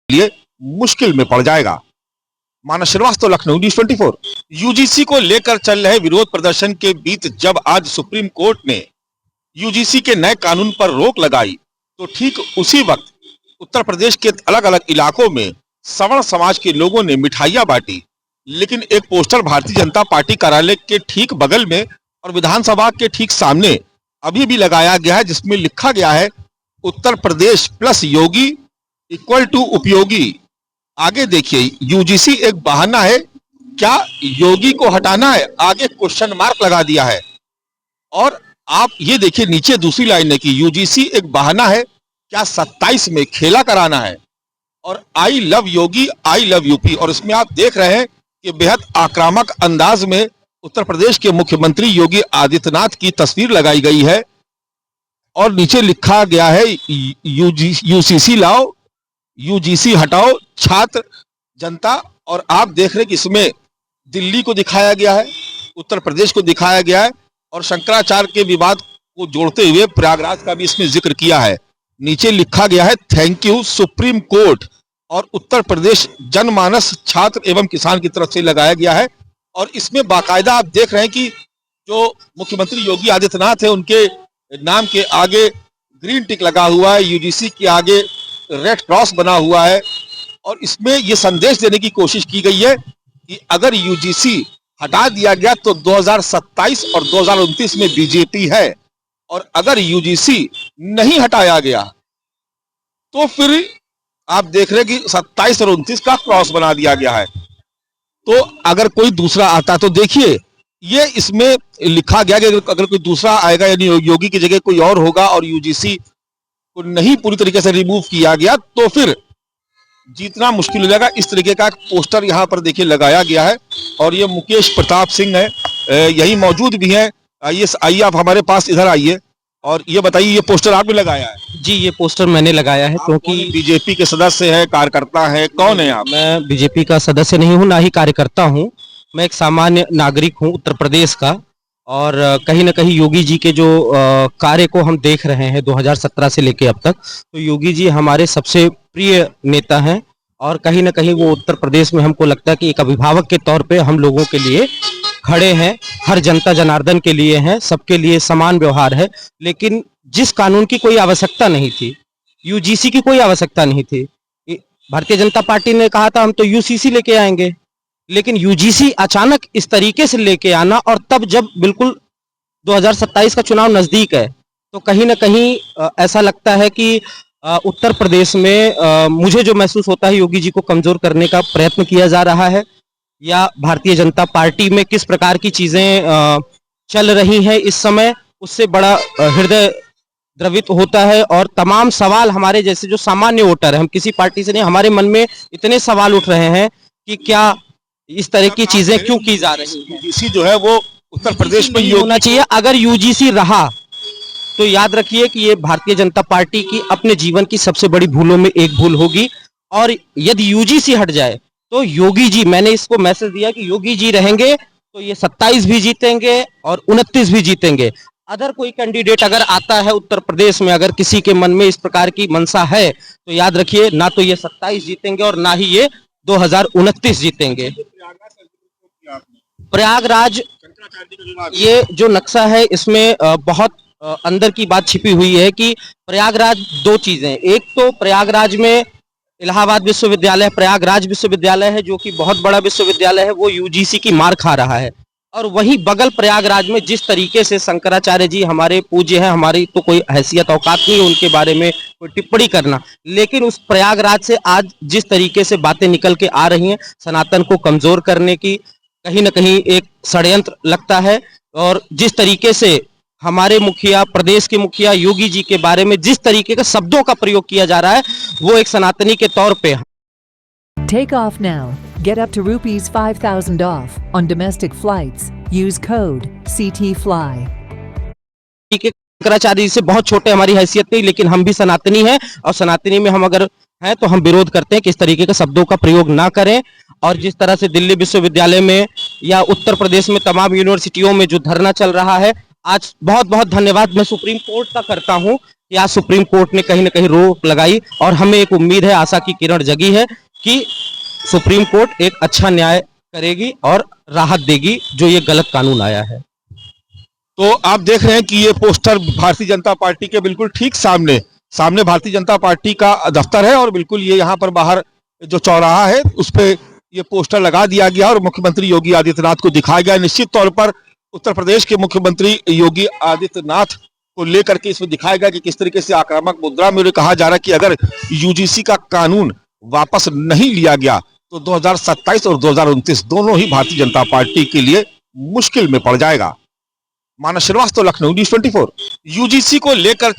लिए मुश्किल में पड़ जाएगा। मानस श्रीवास्तव, लखनऊ, न्यूज़ 24। यूजीसी को लेकर चल रहे विरोध प्रदर्शन के बीच जब आज सुप्रीम कोर्ट ने यूजीसी के नए कानून पर रोक लगाई, तो ठीक उसी वक्त उत्तर प्रदेश के अलग अलग इलाकों में सवर्ण समाज के लोगों ने मिठाइयां बांटी। लेकिन एक पोस्टर भारतीय जनता पार्टी कार्यालय के ठीक बगल में और विधानसभा के ठीक सामने अभी भी लगाया गया है, जिसमें लिखा गया है Uttar Pradesh plus Yogi equal to उपयोगी। आगे देखिए, यूजीसी एक बहाना है क्या योगी को हटाना है, आगे क्वेश्चन मार्क लगा दिया है। और आप ये देखिए नीचे दूसरी लाइन है कि यूजीसी एक बहाना है क्या 27 में खेला कराना है, और I love Yogi I love UP. और इसमें आप देख रहे हैं कि बेहद आक्रामक अंदाज में उत्तर प्रदेश के मुख्यमंत्री योगी आदित्यनाथ की तस्वीर लगाई गई है और नीचे लिखा गया है यूसीसी लाओ, यूजीसी हटाओ, छात्र जनता। और आप देख रहे हैं कि इसमें दिल्ली को दिखाया गया है, उत्तर प्रदेश को दिखाया गया है और शंकराचार्य के विवाद को जोड़ते हुए प्रयागराज का भी इसमें जिक्र किया है। नीचे लिखा गया है थैंक यू सुप्रीम कोर्ट, और उत्तर प्रदेश जनमानस छात्र एवं किसान की तरफ से लगाया गया है। और इसमें बाकायदा आप देख रहे हैं कि जो मुख्यमंत्री योगी आदित्यनाथ है उनके नाम के आगे ग्रीन टिक लगा हुआ है, यूजीसी के आगे रेड क्रॉस बना हुआ है। और इसमें यह संदेश देने की कोशिश की गई है कि अगर यूजीसी हटा दिया गया तो 2027 और 2029 में बीजेपी है, और अगर यूजीसी नहीं हटाया गया तो फिर आप देख रहे हैं कि 27 और 29 का क्रॉस बना दिया गया है। तो अगर कोई दूसरा आता तो देखिए ये इसमें लिखा गया कि अगर कोई दूसरा आएगा यानी योगी की जगह कोई और होगा और यूजीसी को नहीं पूरी तरीके से रिमूव किया गया तो फिर जीतना मुश्किल हो जाएगा। इस तरीके का पोस्टर यहाँ पर देखिए लगाया गया है। और ये मुकेश प्रताप सिंह है, यही मौजूद भी हैं। आइए आप हमारे पास इधर आइए और ये बताइए ये पोस्टर आपने लगाया है? जी, ये पोस्टर मैंने लगाया है क्योंकि बीजेपी के सदस्य है, कार्यकर्ता है, कौन है आप? मैं बीजेपी का सदस्य नहीं हूँ, ना ही कार्यकर्ता हूँ। मैं एक सामान्य नागरिक हूँ उत्तर प्रदेश का। और कहीं ना कहीं योगी जी के जो कार्य को हम देख रहे हैं 2017 से लेके अब तक, तो योगी जी हमारे सबसे प्रिय नेता हैं। और कहीं ना कहीं वो उत्तर प्रदेश में हमको लगता है कि एक अभिभावक के तौर पे हम लोगों के लिए खड़े हैं, हर जनता जनार्दन के लिए हैं, सबके लिए समान व्यवहार है। लेकिन जिस कानून की कोई आवश्यकता नहीं थी, यूजीसी की कोई आवश्यकता नहीं थी, भारतीय जनता पार्टी ने कहा था हम तो यूसीसी लेके आएंगे, लेकिन यूजीसी अचानक इस तरीके से लेके आना, और तब जब बिल्कुल 2027 का चुनाव नजदीक है, तो कहीं ना कहीं ऐसा लगता है कि उत्तर प्रदेश में मुझे जो महसूस होता है योगी जी को कमजोर करने का प्रयत्न किया जा रहा है, या भारतीय जनता पार्टी में किस प्रकार की चीजें चल रही हैं इस समय, उससे बड़ा हृदय द्रवित होता है। और तमाम सवाल हमारे जैसे जो सामान्य वोटर है, हम किसी पार्टी से नहीं, हमारे मन में इतने सवाल उठ रहे हैं कि क्या इस तरह की चीजें क्यों की जा रही हैं। यूजीसी जो है वो उत्तर प्रदेश में होना चाहिए। अगर यूजीसी रहा तो याद रखिए कि ये भारतीय जनता पार्टी की अपने जीवन की सबसे बड़ी भूलों में एक भूल होगी। और यदि यूजीसी हट जाए तो योगी जी, मैंने इसको मैसेज दिया कि योगी जी रहेंगे तो ये 27 भी जीतेंगे और 29 भी जीतेंगे। अदर कोई कैंडिडेट अगर आता है उत्तर प्रदेश में, अगर किसी के मन में इस प्रकार की मंशा है, तो याद रखिए ना तो ये 27 जीतेंगे और ना ही ये 2029 जीतेंगे। प्रयागराज, ये जो नक्शा है इसमें बहुत अंदर की बात छिपी हुई है कि प्रयागराज दो चीजें, एक तो प्रयागराज में इलाहाबाद विश्वविद्यालय, प्रयागराज विश्वविद्यालय है जो कि बहुत बड़ा विश्वविद्यालय है, वो यूजीसी की मार खा रहा है। और वहीं बगल प्रयागराज में जिस तरीके से शंकराचार्य जी हमारे पूज्य हैं, हमारी तो कोई हैसियत औकात नहीं है उनके बारे में कोई टिप्पणी करना, लेकिन उस प्रयागराज से आज जिस तरीके से बातें निकल के आ रही हैं सनातन को कमजोर करने की, कहीं ना कहीं एक षड्यंत्र लगता है। और जिस तरीके से हमारे मुखिया, प्रदेश के मुखिया योगी जी के बारे में जिस तरीके के शब्दों का प्रयोग किया जा रहा है, वो एक सनातनी के तौर पे। Take off now. Get up to rupees 5,000 off on domestic flights. Use code CTFly. Shankaracharya ji से बहुत छोटे, हमारी हैसियत नहीं, लेकिन हम भी सनातनी हैं और सनातनी में हम अगर हैं तो हम विरोध करते हैं कि इस तरीके के शब्दों का प्रयोग ना करें। और जिस तरह से दिल्ली विश्वविद्यालय में या उत्तर प्रदेश में तमाम यूनिवर्सिटियों में जो धरना चल रहा है, आज बहुत बहुत धन्यवाद मैं सुप्रीम कोर्ट का करता हूं कि आज सुप्रीम कोर्ट ने कहीं ना कहीं रोक लगाई और हमें एक उम्मीद है, आशा की किरण जगी है कि सुप्रीम कोर्ट एक अच्छा न्याय करेगी और राहत देगी जो ये गलत कानून आया है। तो आप देख रहे हैं कि ये पोस्टर भारतीय जनता पार्टी के बिल्कुल ठीक सामने सामने भारतीय जनता पार्टी का दफ्तर है और बिल्कुल ये यहाँ पर बाहर जो चौराहा है उस पे ये पोस्टर लगा दिया गया और मुख्यमंत्री योगी आदित्यनाथ को दिखाया गया। निश्चित तौर पर उत्तर प्रदेश के मुख्यमंत्री योगी आदित्यनाथ को लेकर के इसमें दिखाया गया कि किस तरीके से आक्रामक मुद्रा में कहा जा रहा है कि अगर यूजीसी का कानून वापस नहीं लिया गया तो 2027 और 2029 दोनों ही भारतीय जनता पार्टी के लिए मुश्किल में पड़ जाएगा। मानस श्रीवास्तव, लखनऊ, न्यूज़ 24। यूजीसी को लेकर